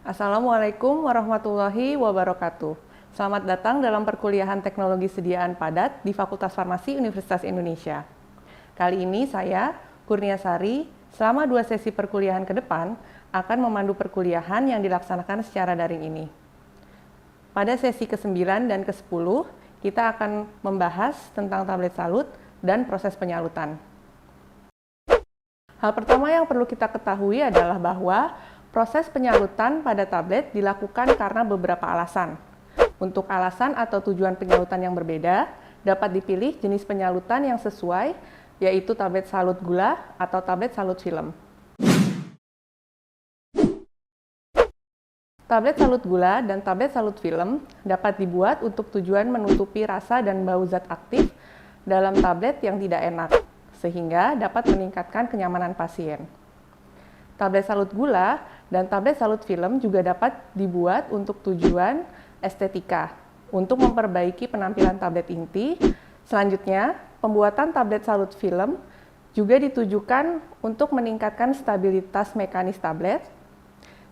Assalamualaikum warahmatullahi wabarakatuh. Selamat datang dalam perkuliahan Teknologi Sediaan Padat di Fakultas Farmasi Universitas Indonesia. Kali ini saya, Kurniasari, selama 2 sesi perkuliahan ke depan akan memandu perkuliahan yang dilaksanakan secara daring ini. Pada sesi ke-9 dan ke-10, kita akan membahas tentang tablet salut dan proses penyalutan. Hal pertama yang perlu kita ketahui adalah bahwa proses penyalutan pada tablet dilakukan karena beberapa alasan. Untuk alasan atau tujuan penyalutan yang berbeda, dapat dipilih jenis penyalutan yang sesuai, yaitu tablet salut gula atau tablet salut film. Tablet salut gula dan tablet salut film dapat dibuat untuk tujuan menutupi rasa dan bau zat aktif dalam tablet yang tidak enak, sehingga dapat meningkatkan kenyamanan pasien. Tablet salut gula dan tablet salut film juga dapat dibuat untuk tujuan estetika, untuk memperbaiki penampilan tablet inti. Selanjutnya, pembuatan tablet salut film juga ditujukan untuk meningkatkan stabilitas mekanis tablet,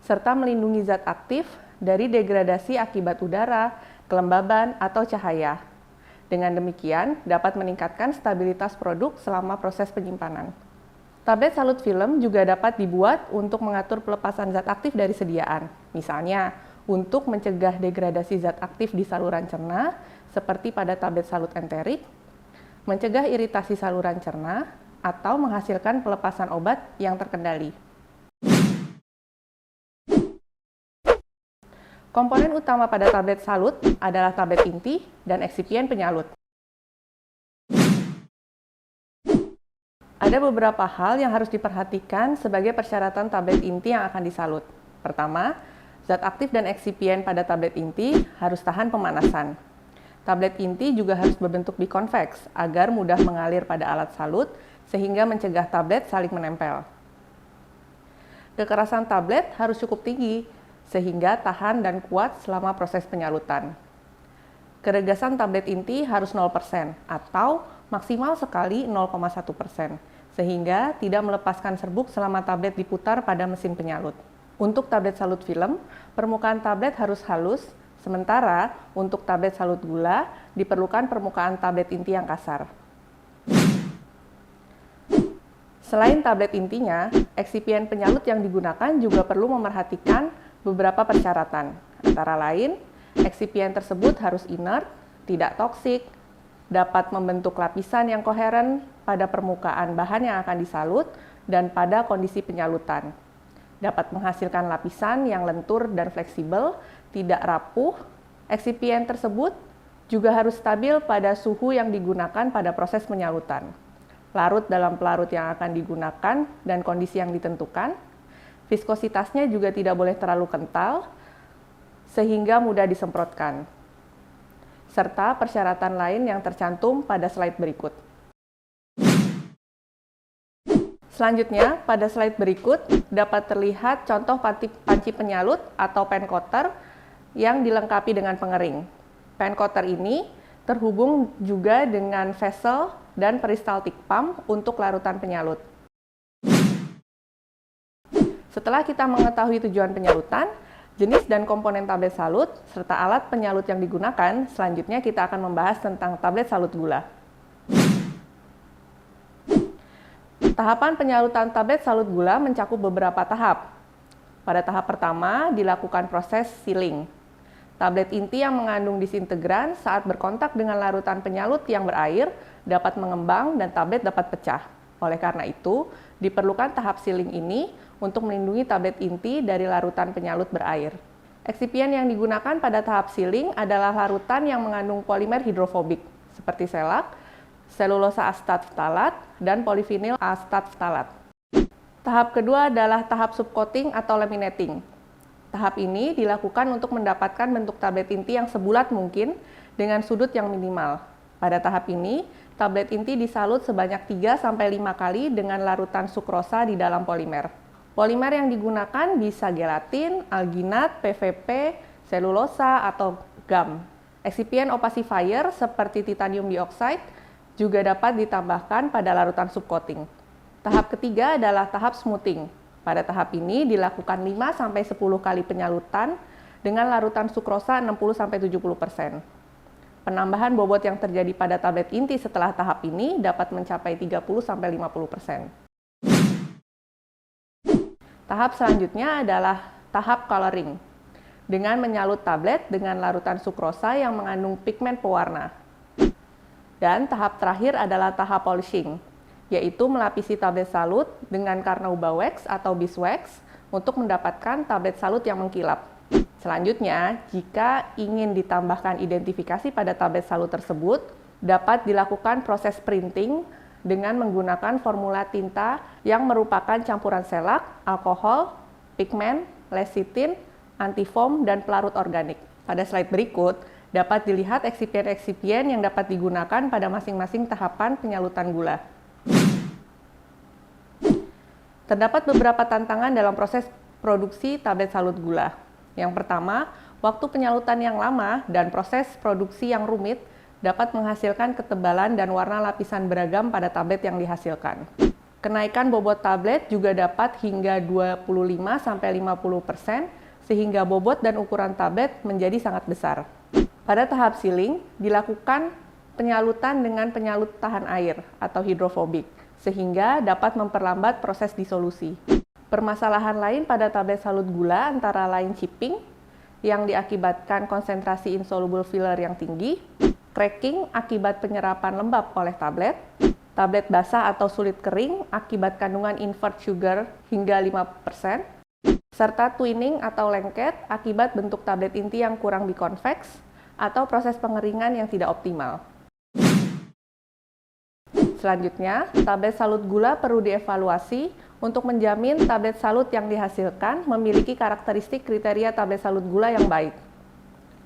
serta melindungi zat aktif dari degradasi akibat udara, kelembaban, atau cahaya. Dengan demikian, dapat meningkatkan stabilitas produk selama proses penyimpanan. Tablet salut film juga dapat dibuat untuk mengatur pelepasan zat aktif dari sediaan. Misalnya, untuk mencegah degradasi zat aktif di saluran cerna, seperti pada tablet salut enterik, mencegah iritasi saluran cerna, atau menghasilkan pelepasan obat yang terkendali. Komponen utama pada tablet salut adalah tablet inti dan eksipien penyalut. Ada beberapa hal yang harus diperhatikan sebagai persyaratan tablet inti yang akan disalut. Pertama, zat aktif dan eksipien pada tablet inti harus tahan pemanasan. Tablet inti juga harus berbentuk bikonveks agar mudah mengalir pada alat salut sehingga mencegah tablet saling menempel. Kekerasan tablet harus cukup tinggi sehingga tahan dan kuat selama proses penyalutan. Keregasan tablet inti harus 0% atau maksimal sekali 0,1%, sehingga tidak melepaskan serbuk selama tablet diputar pada mesin penyalut. Untuk tablet salut film, permukaan tablet harus halus, sementara untuk tablet salut gula diperlukan permukaan tablet inti yang kasar. Selain tablet intinya, eksipien penyalut yang digunakan juga perlu memerhatikan beberapa persyaratan, antara lain, eksipien tersebut harus inert, tidak toksik, dapat membentuk lapisan yang koheren pada permukaan bahan yang akan disalut dan pada kondisi penyalutan. Dapat menghasilkan lapisan yang lentur dan fleksibel, tidak rapuh. Eksipien tersebut juga harus stabil pada suhu yang digunakan pada proses penyalutan. Larut dalam pelarut yang akan digunakan dan kondisi yang ditentukan. Viskositasnya juga tidak boleh terlalu kental, sehingga mudah disemprotkan. Serta persyaratan lain yang tercantum pada slide berikut. Selanjutnya, pada slide berikut dapat terlihat contoh panci penyalut atau pen coater yang dilengkapi dengan pengering. Pen coater ini terhubung juga dengan vessel dan peristaltik pump untuk larutan penyalut. Setelah kita mengetahui tujuan penyalutan, jenis dan komponen tablet salut, serta alat penyalut yang digunakan, selanjutnya kita akan membahas tentang tablet salut gula. Tahapan penyalutan tablet salut gula mencakup beberapa tahap. Pada tahap pertama, dilakukan proses sealing. Tablet inti yang mengandung disintegran saat berkontak dengan larutan penyalut yang berair dapat mengembang dan tablet dapat pecah. Oleh karena itu, diperlukan tahap sealing ini untuk melindungi tablet inti dari larutan penyalut berair. Eksipien yang digunakan pada tahap sealing adalah larutan yang mengandung polimer hidrofobik, seperti selak, selulosa asetat ftalat, dan polivinil asetat ftalat. Tahap kedua adalah tahap subcoating atau laminating. Tahap ini dilakukan untuk mendapatkan bentuk tablet inti yang sebulat mungkin dengan sudut yang minimal. Pada tahap ini, tablet inti disalut sebanyak 3-5 kali dengan larutan sukrosa di dalam polimer. Polimer yang digunakan bisa gelatin, alginat, PVP, selulosa, atau gum. Eksipien opacifier seperti titanium dioxide juga dapat ditambahkan pada larutan subcoating. Tahap ketiga adalah tahap smoothing. Pada tahap ini dilakukan 5-10 kali penyalutan dengan larutan sukrosa 60-70%. Penambahan bobot yang terjadi pada tablet inti setelah tahap ini dapat mencapai 30-50%. Tahap selanjutnya adalah tahap coloring, dengan menyalut tablet dengan larutan sukrosa yang mengandung pigmen pewarna. Dan tahap terakhir adalah tahap polishing, yaitu melapisi tablet salut dengan Carnauba wax atau beeswax untuk mendapatkan tablet salut yang mengkilap. Selanjutnya, jika ingin ditambahkan identifikasi pada tablet salut tersebut, dapat dilakukan proses printing dengan menggunakan formula tinta yang merupakan campuran selak, alkohol, pigmen, lecitin, antifoam, dan pelarut organik. Pada slide berikut, dapat dilihat eksipien-eksipien yang dapat digunakan pada masing-masing tahapan penyalutan gula. Terdapat beberapa tantangan dalam proses produksi tablet salut gula. Yang pertama, waktu penyalutan yang lama dan proses produksi yang rumit dapat menghasilkan ketebalan dan warna lapisan beragam pada tablet yang dihasilkan. Kenaikan bobot tablet juga dapat hingga 25-50%, sehingga bobot dan ukuran tablet menjadi sangat besar. Pada tahap sealing, dilakukan penyalutan dengan penyalut tahan air atau hidrofobik, sehingga dapat memperlambat proses disolusi. Permasalahan lain pada tablet salut gula antara lain chipping yang diakibatkan konsentrasi insoluble filler yang tinggi, cracking akibat penyerapan lembab oleh tablet, tablet basah atau sulit kering akibat kandungan invert sugar hingga 5%, serta twinning atau lengket akibat bentuk tablet inti yang kurang bikonveks atau proses pengeringan yang tidak optimal. Selanjutnya, tablet salut gula perlu dievaluasi untuk menjamin tablet salut yang dihasilkan memiliki karakteristik kriteria tablet salut gula yang baik.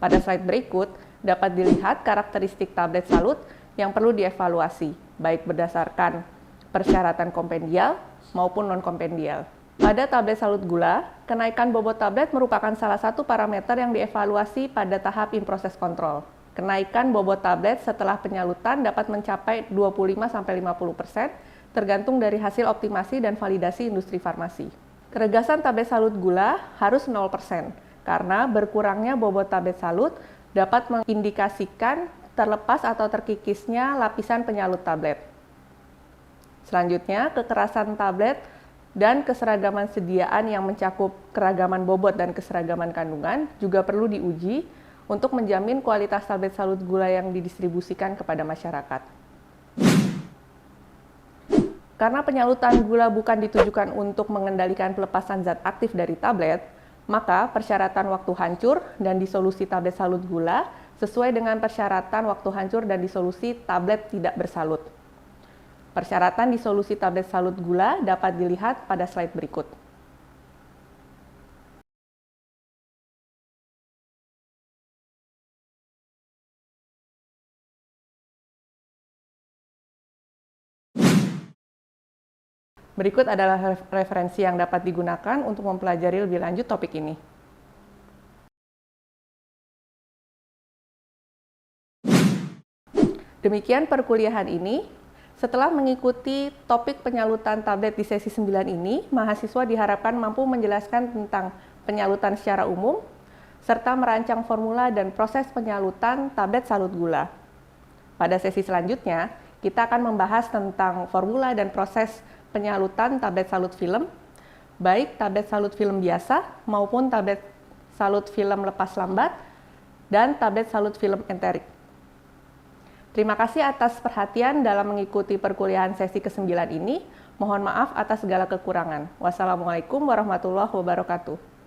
Pada slide berikut, dapat dilihat karakteristik tablet salut yang perlu dievaluasi, baik berdasarkan persyaratan kompendial maupun non-kompendial. Pada tablet salut gula, kenaikan bobot tablet merupakan salah satu parameter yang dievaluasi pada tahap in-process control. Kenaikan bobot tablet setelah penyalutan dapat mencapai 25-50%, tergantung dari hasil optimasi dan validasi industri farmasi. Keregasan tablet salut gula harus 0%, karena berkurangnya bobot tablet salut dapat mengindikasikan terlepas atau terkikisnya lapisan penyalut tablet. Selanjutnya, kekerasan tablet dan keseragaman sediaan yang mencakup keragaman bobot dan keseragaman kandungan juga perlu diuji untuk menjamin kualitas tablet salut gula yang didistribusikan kepada masyarakat. Karena penyalutan gula bukan ditujukan untuk mengendalikan pelepasan zat aktif dari tablet, maka persyaratan waktu hancur dan disolusi tablet salut gula sesuai dengan persyaratan waktu hancur dan disolusi tablet tidak bersalut. Persyaratan disolusi tablet salut gula dapat dilihat pada slide berikut. Berikut adalah referensi yang dapat digunakan untuk mempelajari lebih lanjut topik ini. Demikian perkuliahan ini. Setelah mengikuti topik penyalutan tablet di sesi 9 ini, mahasiswa diharapkan mampu menjelaskan tentang penyalutan secara umum, serta merancang formula dan proses penyalutan tablet salut gula. Pada sesi selanjutnya, kita akan membahas tentang formula dan proses penyalutan tablet salut film, baik tablet salut film biasa maupun tablet salut film lepas lambat, dan tablet salut film enterik. Terima kasih atas perhatian dalam mengikuti perkuliahan sesi ke-9 ini. Mohon maaf atas segala kekurangan. Wassalamualaikum warahmatullahi wabarakatuh.